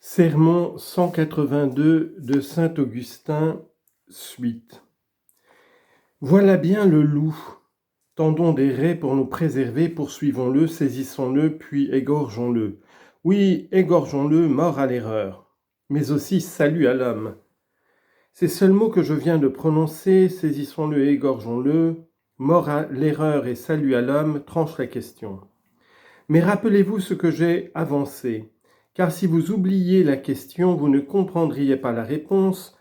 Sermon 182 de saint Augustin, suite. Voilà bien le loup. Tendons des raies pour nous préserver, poursuivons-le, saisissons-le, puis égorgeons-le. Oui, égorgeons-le, mort à l'erreur, mais aussi salut à l'homme. Ces seuls mots que je viens de prononcer, saisissons-le et égorgeons-le, mort à l'erreur et salut à l'homme, tranchent la question. Mais rappelez-vous ce que j'ai avancé, car si vous oubliez la question, vous ne comprendriez pas la réponse.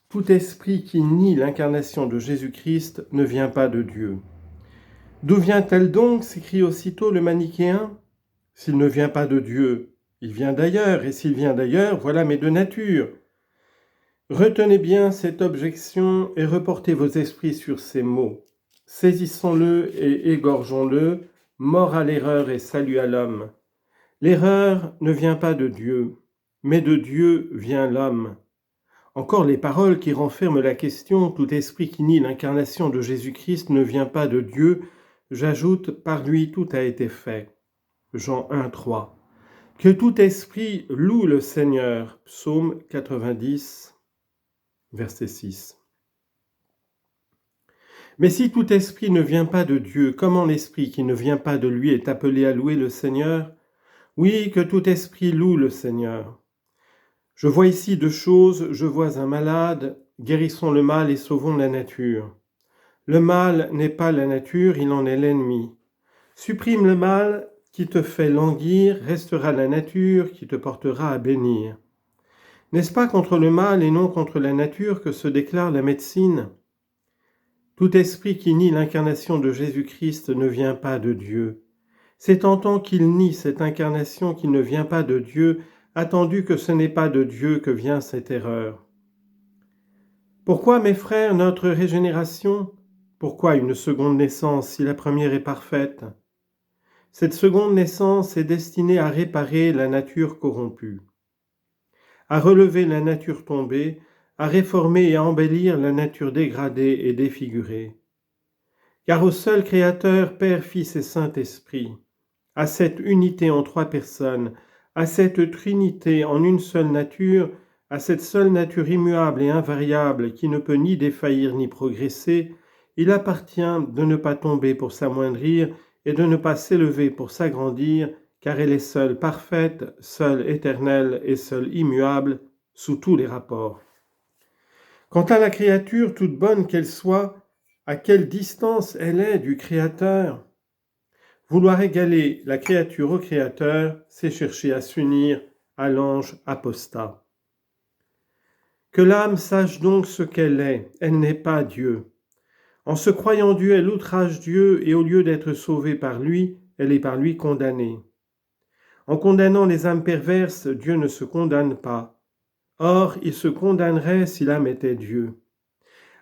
Tout esprit qui nie l'incarnation de Jésus-Christ ne vient pas de Dieu. D'où vient-elle donc s'écrie aussitôt le manichéen. S'il ne vient pas de Dieu, il vient d'ailleurs, et s'il vient d'ailleurs, voilà mais de nature. Retenez bien cette objection et reportez vos esprits sur ces mots. Saisissons-le et égorgeons-le, mort à l'erreur et salut à l'homme. L'erreur ne vient pas de Dieu, mais de Dieu vient l'homme. Encore les paroles qui renferment la question « Tout esprit qui nie l'incarnation de Jésus-Christ ne vient pas de Dieu », j'ajoute « Par lui tout a été fait ». Jean 1, 3. Que tout esprit loue le Seigneur. Psaume 90, verset 6. Mais si tout esprit ne vient pas de Dieu, comment l'esprit qui ne vient pas de lui est appelé à louer le Seigneur ? Oui, que tout esprit loue le Seigneur. Je vois ici deux choses, je vois un malade, guérissons le mal et sauvons la nature. Le mal n'est pas la nature, il en est l'ennemi. Supprime le mal qui te fait languir, restera la nature qui te portera à bénir. N'est-ce pas contre le mal et non contre la nature que se déclare la médecine ? Tout esprit qui nie l'incarnation de Jésus-Christ ne vient pas de Dieu. C'est en tant qu'il nie cette incarnation qui ne vient pas de Dieu, attendu que ce n'est pas de Dieu que vient cette erreur. Pourquoi, mes frères, notre régénération ? Pourquoi une seconde naissance si la première est parfaite ? Cette seconde naissance est destinée à réparer la nature corrompue, à relever la nature tombée, à réformer et à embellir la nature dégradée et défigurée. Car au seul Créateur, Père, Fils et Saint-Esprit, à cette unité en trois personnes, à cette trinité en une seule nature, à cette seule nature immuable et invariable qui ne peut ni défaillir ni progresser, il appartient de ne pas tomber pour s'amoindrir et de ne pas s'élever pour s'agrandir, car elle est seule parfaite, seule éternelle et seule immuable sous tous les rapports. Quant à la créature, toute bonne qu'elle soit, à quelle distance elle est du Créateur ? Vouloir égaler la créature au Créateur, c'est chercher à s'unir à l'ange apostat. Que l'âme sache donc ce qu'elle est, elle n'est pas Dieu. En se croyant Dieu, elle outrage Dieu et au lieu d'être sauvée par lui, elle est par lui condamnée. En condamnant les âmes perverses, Dieu ne se condamne pas. Or, il se condamnerait si l'âme était Dieu.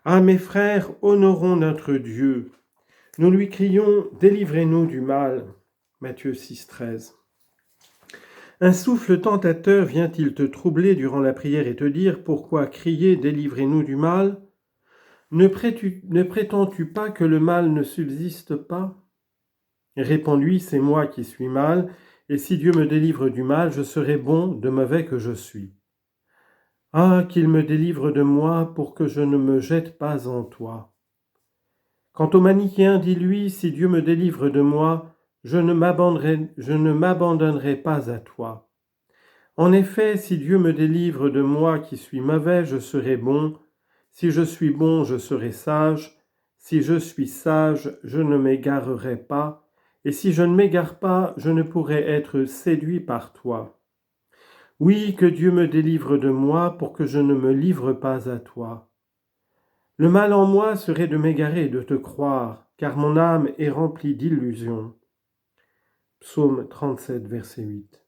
Ah, mes frères, honorons notre Dieu. Nous lui crions « Délivrez-nous du mal » Matthieu 6, 13. Un souffle tentateur vient-il te troubler durant la prière et te dire « Pourquoi crier « Délivrez-nous du mal » ? Ne prétends-tu pas que le mal ne subsiste pas ? Réponds-lui « C'est moi qui suis mal, et si Dieu me délivre du mal, je serai bon, de mauvais que je suis. » Ah, qu'il me délivre de moi pour que je ne me jette pas en toi. Quant au manichéen, dis-lui, si Dieu me délivre de moi, je ne m'abandonnerai pas à toi. En effet, si Dieu me délivre de moi qui suis mauvais, je serai bon. Si je suis bon, je serai sage. Si je suis sage, je ne m'égarerai pas. Et si je ne m'égare pas, je ne pourrai être séduit par toi. Oui, que Dieu me délivre de moi pour que je ne me livre pas à toi. Le mal en moi serait de m'égarer et de te croire, car mon âme est remplie d'illusions. Psaume 37, verset 8.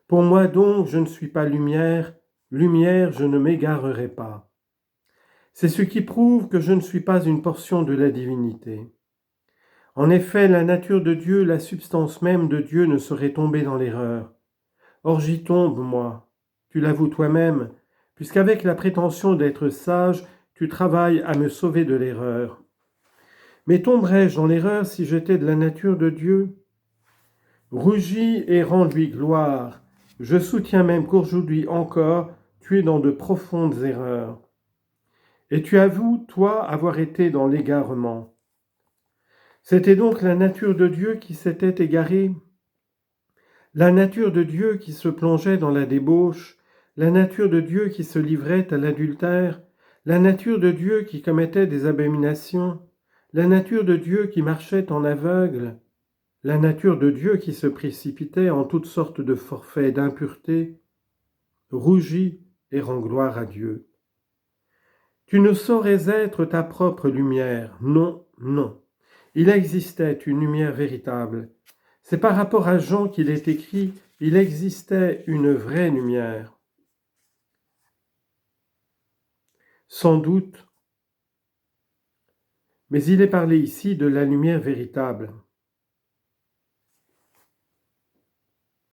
Pour moi donc, je ne suis pas lumière, lumière, je ne m'égarerai pas. C'est ce qui prouve que je ne suis pas une portion de la divinité. En effet, la nature de Dieu, la substance même de Dieu ne saurait tomber dans l'erreur. Or j'y tombe, moi. Tu l'avoues toi-même, puisqu'avec la prétention d'être sage, tu travailles à me sauver de l'erreur. Mais tomberais-je dans l'erreur si j'étais de la nature de Dieu ? Rugis et rends-lui gloire, Je soutiens même qu'aujourd'hui encore, tu es dans de profondes erreurs. Et tu avoues, toi, avoir été dans l'égarement. C'était donc la nature de Dieu qui s'était égarée, la nature de Dieu qui se plongeait dans la débauche, la nature de Dieu qui se livrait à l'adultère, la nature de Dieu qui commettait des abominations, la nature de Dieu qui marchait en aveugle, la nature de Dieu qui se précipitait en toutes sortes de forfaits d'impureté, rougit et rend gloire à Dieu. Tu ne saurais être ta propre lumière. Non, non. Il existait une lumière véritable. C'est par rapport à Jean qu'il est écrit, il existait une vraie lumière. Sans doute, mais il est parlé ici de la lumière véritable.